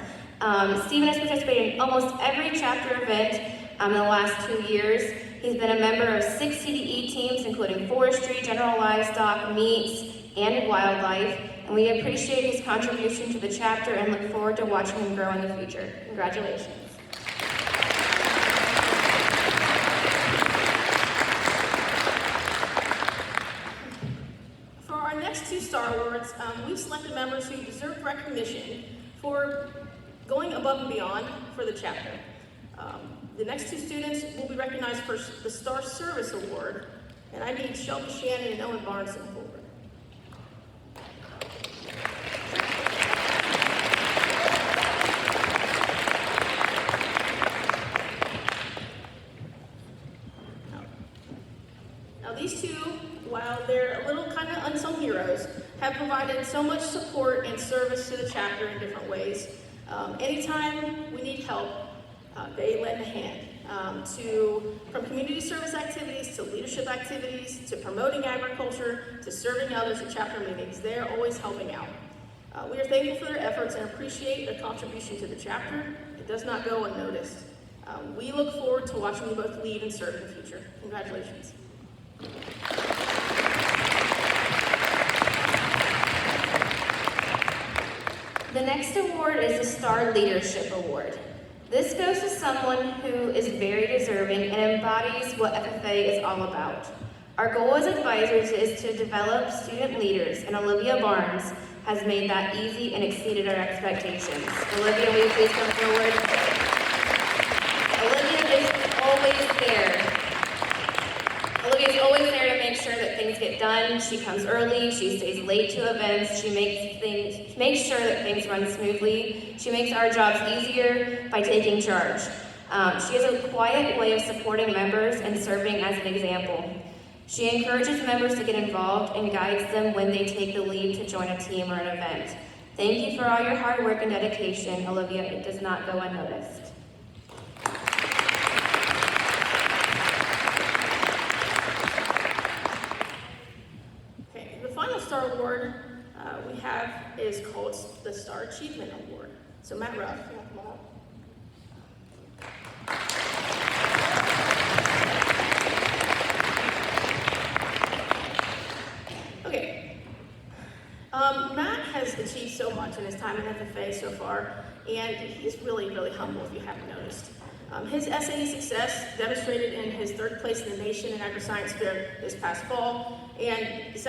Stephen has participated in almost every chapter event in the last 2 years. He's been a member of 6 CDE teams, including forestry, general livestock, meats, and wildlife. And we appreciate his contribution to the chapter and look forward to watching him grow in the future. Congratulations. For our next 2 Star Awards, we've selected members who deserve recognition for going above and beyond for the chapter. The next 2 students will be recognized for the Star Service Award, and I need Shelby Shannon and Owen Barnes to come forward. Now these two, while they're a little kind of unsung heroes, have provided so much support and service to the chapter in different ways. Anytime we need help, they lend a hand. From community service activities to leadership activities to promoting agriculture to serving others at chapter meetings, they're always helping out. We are thankful for their efforts and appreciate their contribution to the chapter. It does not go unnoticed. We look forward to watching you both lead and serve in the future. Congratulations. The next award is the Star Leadership Award. This goes to someone who is very deserving and embodies what FFA is all about. Our goal as advisors is to develop student leaders, and Olivia Barnes has made that easy and exceeded our expectations. Olivia, will you please come forward? Olivia is always there. Olivia is always there to make sure that things get done. She comes early, she stays late to events, she makes sure that things run smoothly. She makes our jobs easier by taking charge. She has a quiet way of supporting members and serving as an example. She encourages members to get involved and guides them when they take the lead to join a team or an event. Thank you for all your hard work and dedication, Olivia. It does not go unnoticed. Okay, the final Star Award we have is called the Star Achievement Award. So Matt Ruff, you want to come on up? Okay. Matt has achieved so much in his time in FFA so far, and he's really, really humble if you haven't noticed. His SAE success demonstrated in his 3rd place in the nation in Agriscience fair this past fall, and this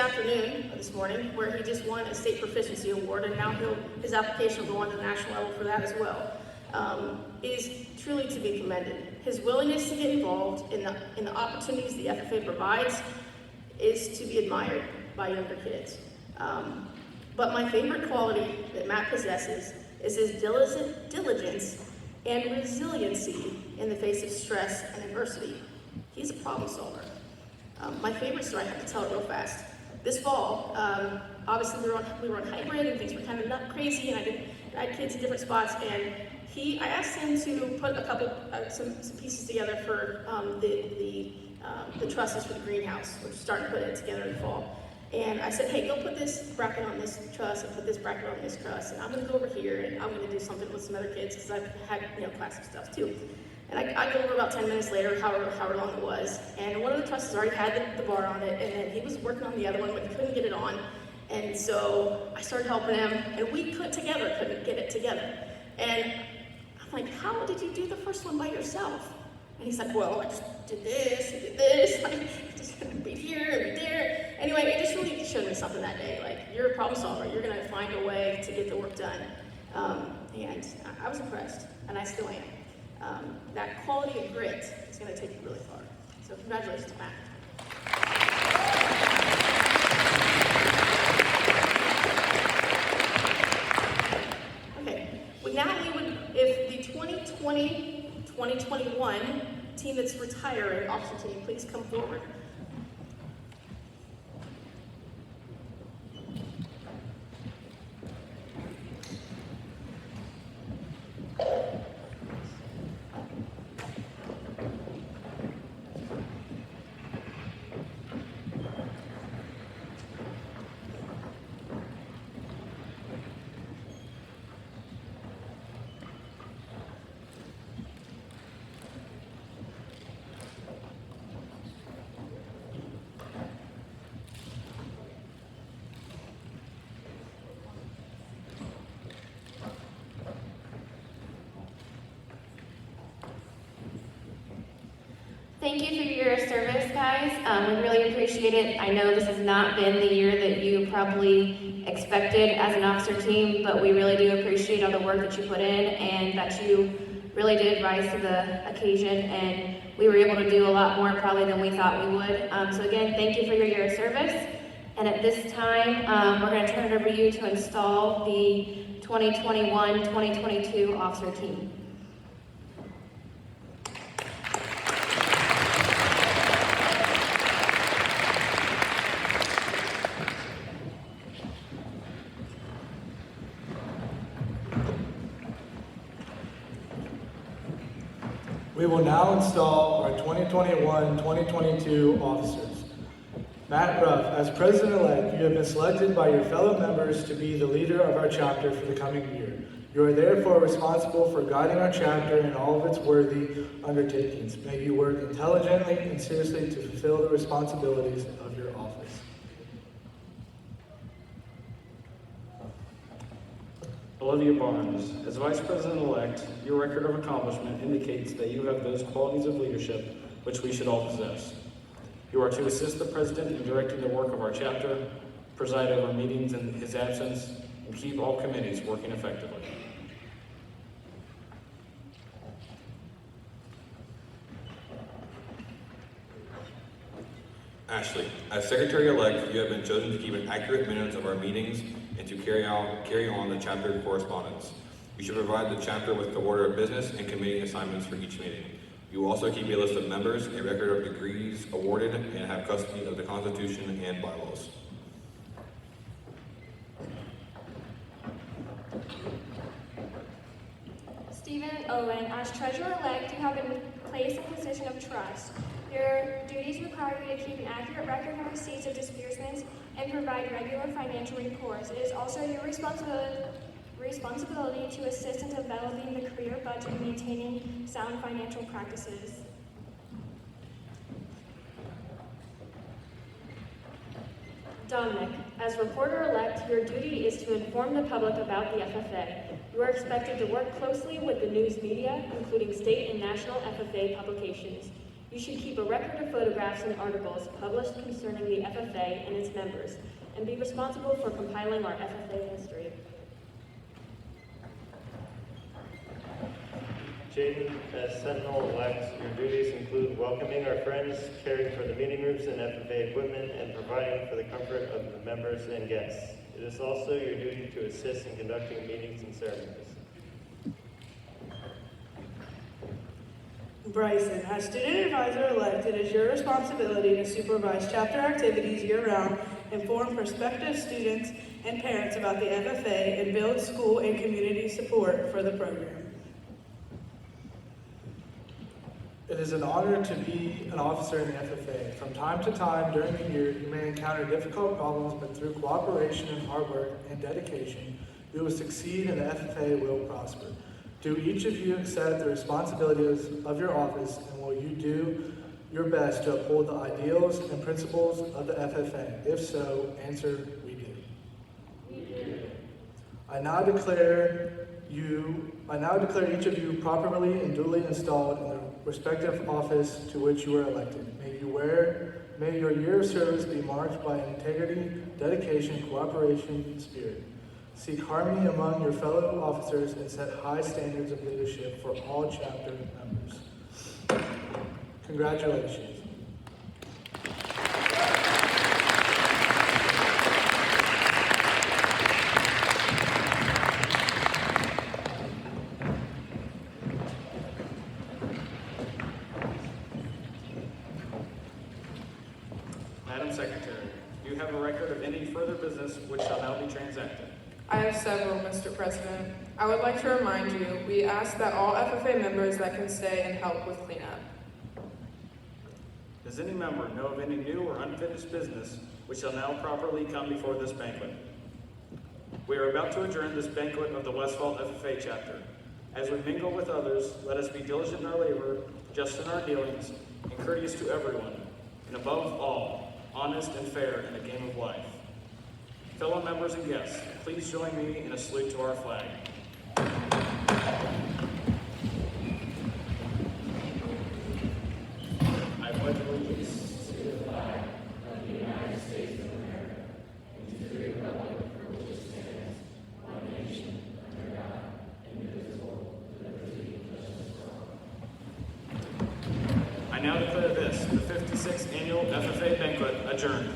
morning, where he just won a state proficiency award, and now his application will go on to the national level for that as well. Is truly to be commended. His willingness to get involved in the opportunities the FFA provides is to be admired by younger kids. But my favorite quality that Matt possesses is his diligence and resiliency in the face of stress and adversity. He's a problem solver. My favorite story, I have to tell it real fast. This fall, obviously we were on hybrid and things were kind of not crazy, and I had kids in different spots, and I asked him to put a couple, some pieces together for the trusses for the greenhouse, which we're starting to put it together in the fall. And I said, hey, go put this bracket on this truss and put this bracket on this truss, and I'm gonna go over here and I'm gonna do something with some other kids because I've had classic stuff too. And I go over about 10 minutes later, however long it was, and one of the trusses already had the bar on it, and then he was working on the other one, but he couldn't get it on. And so I started helping him, and we couldn't get it together. And I'm like, how did you do the first one by yourself? And he's like, well, I just did this, like, just be here, be there. Anyway, it just really showed me something that day. Like, you're a problem solver. You're going to find a way to get the work done. And I was impressed, and I still am. That quality of grit is going to take you really far. So congratulations, Matt. Okay, if the 2020-2021 team that's retiring, officer team, please come forward. Thank you for your service, guys. We really appreciate it. I know this has not been the year that you probably expected as an officer team, but we really do appreciate all the work that you put in and that you really did rise to the occasion, and we were able to do a lot more probably than we thought we would. So again, thank you for your year of service. And at this time, we're going to turn it over to you to install the 2021-2022 officer team. We will now install our 2021-2022 officers. Matt Ruff, as president-elect, you have been selected by your fellow members to be the leader of our chapter for the coming year. You are therefore responsible for guiding our chapter in all of its worthy undertakings. May you work intelligently and seriously to fulfill the responsibilities of your office. Olivia Barnes, as Vice President-elect, your record of accomplishment indicates that you have those qualities of leadership which we should all possess. You are to assist the President in directing the work of our chapter, preside over meetings in his absence, and keep all committees working effectively. Ashley, as Secretary-elect, you have been chosen to keep an accurate minutes of our meetings and to carry on the chapter correspondence. You should provide the chapter with the order of business and committee assignments for each meeting. You will also keep a list of members, a record of degrees awarded, and have custody of the Constitution and bylaws. Stephen Owen, as treasurer-elect, you have been placed in a position of trust. Your duties require you to keep an accurate record of receipts of disbursements and provide regular financial reports. It is also your responsibility to assist in developing the career budget and maintaining sound financial practices. Dominic, as reporter-elect, your duty is to inform the public about the FFA. You are expected to work closely with the news media, including state and national FFA publications. You should keep a record of photographs and articles published concerning the FFA and its members, and be responsible for compiling our FFA history. Jaden, as Sentinel-elect, your duties include welcoming our friends, caring for the meeting rooms and FFA equipment, and providing for the comfort of the members and guests. It is also your duty to assist in conducting meetings and ceremonies. Bryson, as student advisor-elect, it is your responsibility to supervise chapter activities year-round, inform prospective students and parents about the FFA, and build school and community support for the program. It is an honor to be an officer in the FFA. From time to time during the year, you may encounter difficult problems, but through cooperation and hard work and dedication, you will succeed and the FFA will prosper. Do each of you accept the responsibilities of your office, and will you do your best to uphold the ideals and principles of the FFA? If so, answer, we do. We do. I now declare each of you properly and duly installed in the respective office to which you are elected. May your year of service be marked by integrity, dedication, cooperation, and spirit. Seek harmony among your fellow officers and set high standards of leadership for all chapter members. Congratulations. Madam Secretary, do you have a record of any further business which shall now be transacted? I have several, Mr. President. I would like to remind you, we ask that all FFA members that can stay and help with cleanup. Does any member know of any new or unfinished business which shall now properly come before this banquet? We are about to adjourn this banquet of the Westfall FFA chapter. As we mingle with others, let us be diligent in our labor, just in our dealings, and courteous to everyone, and above all, honest and fair in the game of life. Fellow members and guests, please join me in a salute to our flag. I pledge allegiance to the flag of the United States of America and to the republic for which it stands, one nation, under God, indivisible, with liberty and justice for all. I now declare this, the 56th Annual FFA Banquet, adjourned.